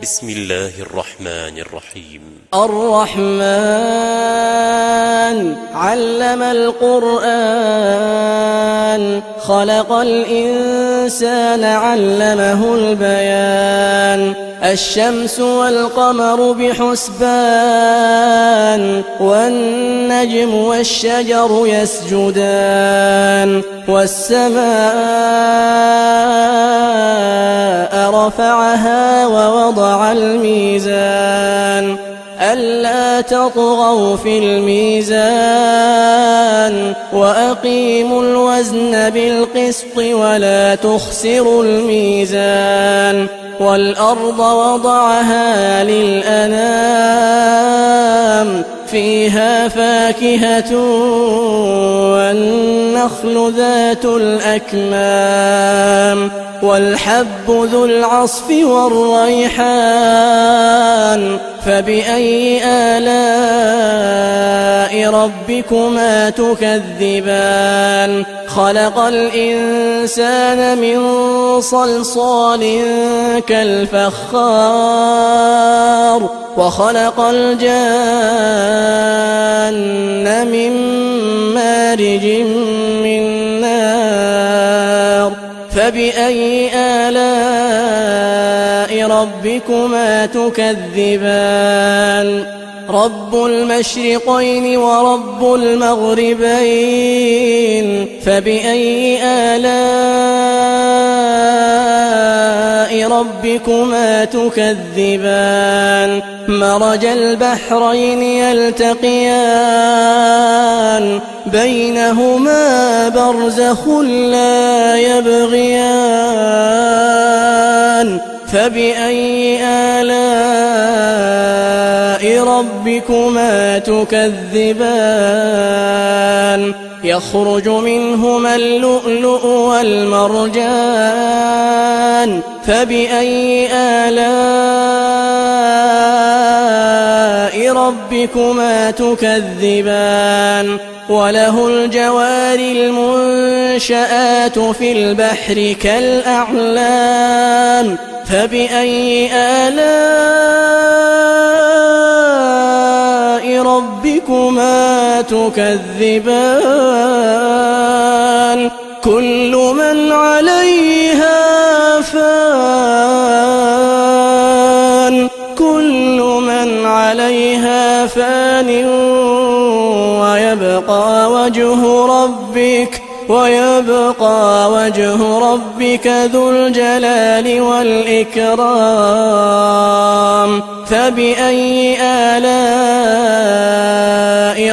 بسم الله الرحمن الرحيم. الرحمن علم القرآن خلق الإنسان علمه البيان الشمس والقمر بحسبان والنجم والشجر يسجدان والسماء رفعها ووضع الميزان ألا تطغوا في الميزان وأقيموا الوزن بالقسط ولا تخسروا الميزان والأرض وضعها للأنام فيها فاكهة والنخل ذات الأكمام والحب ذو العصف والريحان فبأي آلاء ربكما تكذبان خلق الإنسان من صلصال كالفخار وخلق الجان من مارج من نار فبأي آلاء ربكما تكذبان رب المشرقين ورب المغربين فبأي آلاء ربكما تكذبان مرج البحرين يلتقيان بينهما برزخ لا يبغيان فبأي آلاء ربكما تكذبان يخرج منهما اللؤلؤ والمرجان فبأي آلاء ربكما تكذبان وله الجوار المنشآت في البحر كالأعلام فبأي آلاء ربكما تكذبان كل من عليها فان كل من عليها فان ويبقى وجه ربك ذو الجلال والإكرام فبأي آلاء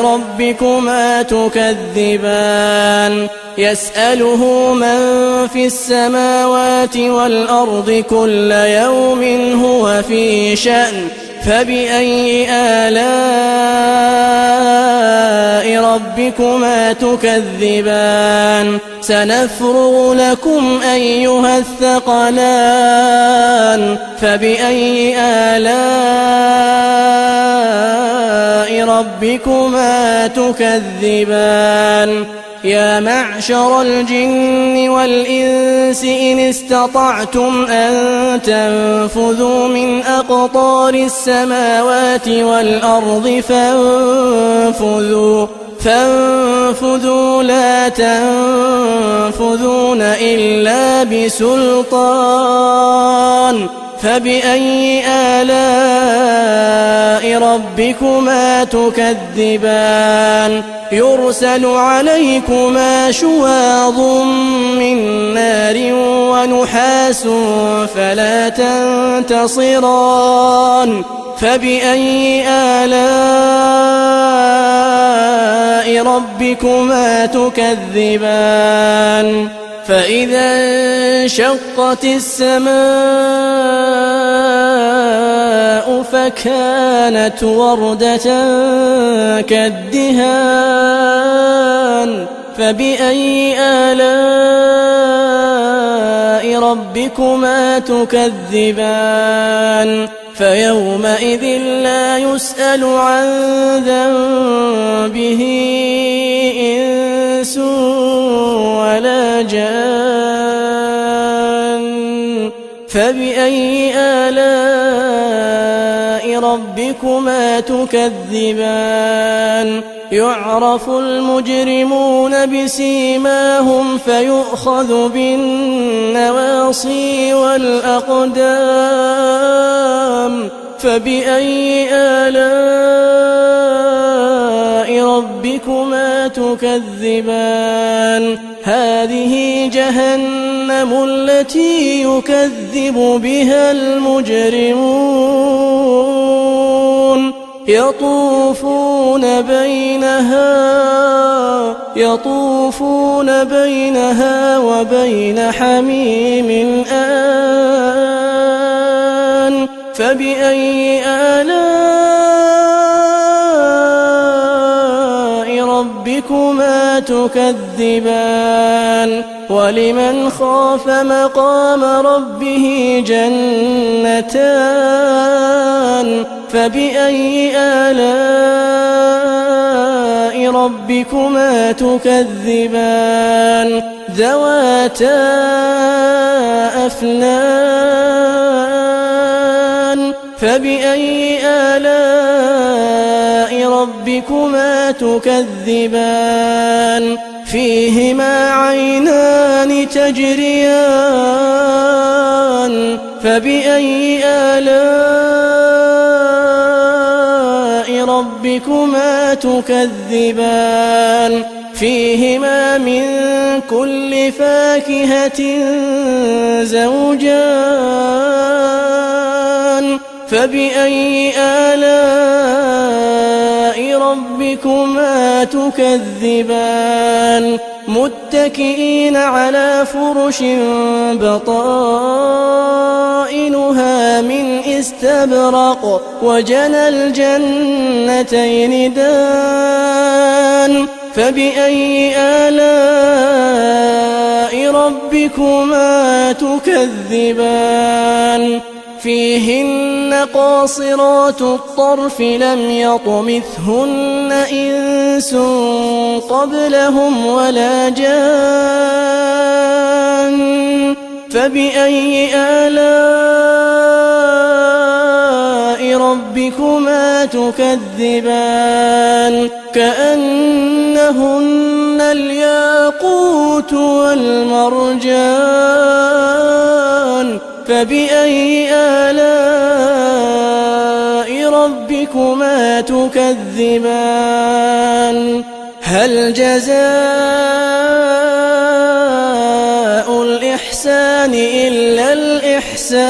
ربكما تكذبان يسأله من في السماوات والأرض كل يوم هو في شأن فبأي آلاء ربكما تكذبان سنفرغ لكم أيها الثقلان فبأي آلاء ربكما تكذبان يا معشر الجن والإنس إن استطعتم أن تنفذوا من أقطار السماوات والأرض فانفذوا لا تنفذون إلا بسلطان فبأي آلاء ربكما تكذبان يرسل عليكما شواظ من نار ونحاس فلا تنتصران فبأي آلاء ربكما تكذبان فإذا انشقت السماء فكانت وردة كالدهان فبأي آلاء ربكما تكذبان فيومئذ لا يسأل عن ذنبه إنس ولا جان فبأي آلاء ربكما تكذبان يعرف المجرمون بسيماهم فيؤخذ بالنواصي والأقدام فبأي آلاء ربكما تكذبان هذه جهنم التي يكذب بها المجرمون يطوفون بينها وبين حميم آن فبأي آلاء ربكما تكذبان ولمن خاف مقام ربه جنتان فبأي آلاء ربكما تكذبان ذواتا أفنان فبأي آلاء ربكما تكذبان فيهما عينان تجريان فبأي آلاء ربكما تكذبان فيهما من كل فاكهة زوجان فبأي آلاء ربكما تكذبان متكئين على فرش بطائنها من استبرق وجنى الجنتين دان فبأي آلاء ربكما تكذبان فيهن قاصرات الطرف لم يطمثهن إنس قبلهم ولا جان فبأي آلاء ربكما تكذبان كأنهن الياقوت والمرجان فبأي آلاء ربكما تكذبان هل جزاء الإحسان إلا الإحسان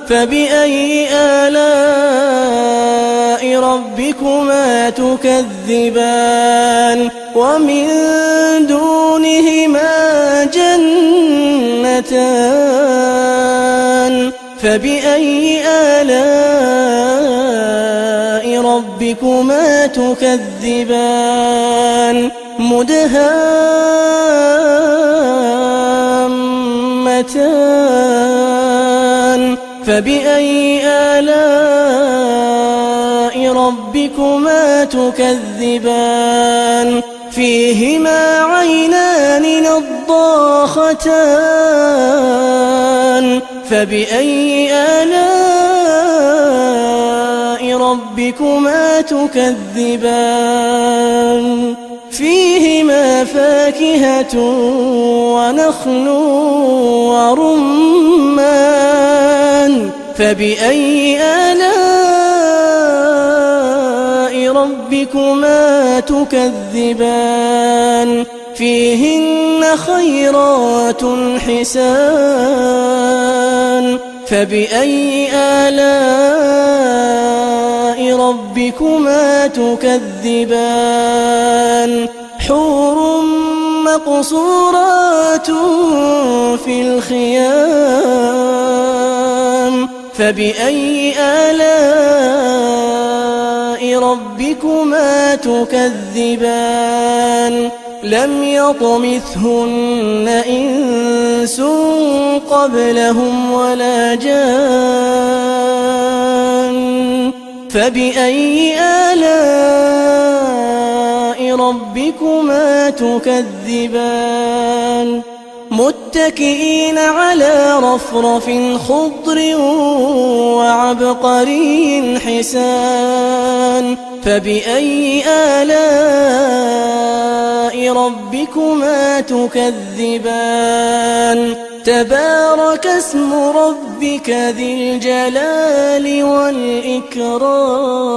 فبأي آلاء ربكما تكذبان ومن دونهما جنتان فبأي آلاء ربكما تكذبان مدهامتان فبأي آلاء ربكما تكذبان فيهما عينان نضاختان فبأي آلاء ربكما تكذبان فيهما فاكهة ونخل ورمان فبأي آلاء ربكما تكذبان فيهن خيرات حسان فبأي آلاء ربكما تكذبان حور مقصورات في الخيام فبأي آلاء ربكما تكذبان لم يطمثهن إنس قبلهم ولا جان فبأي آلاء ربكما تكذبان متكئين على رفرف خضر وعبقري حسان فبأي آلاء ربكما تكذبان تبارك اسم ربك ذي الجلال والإكرام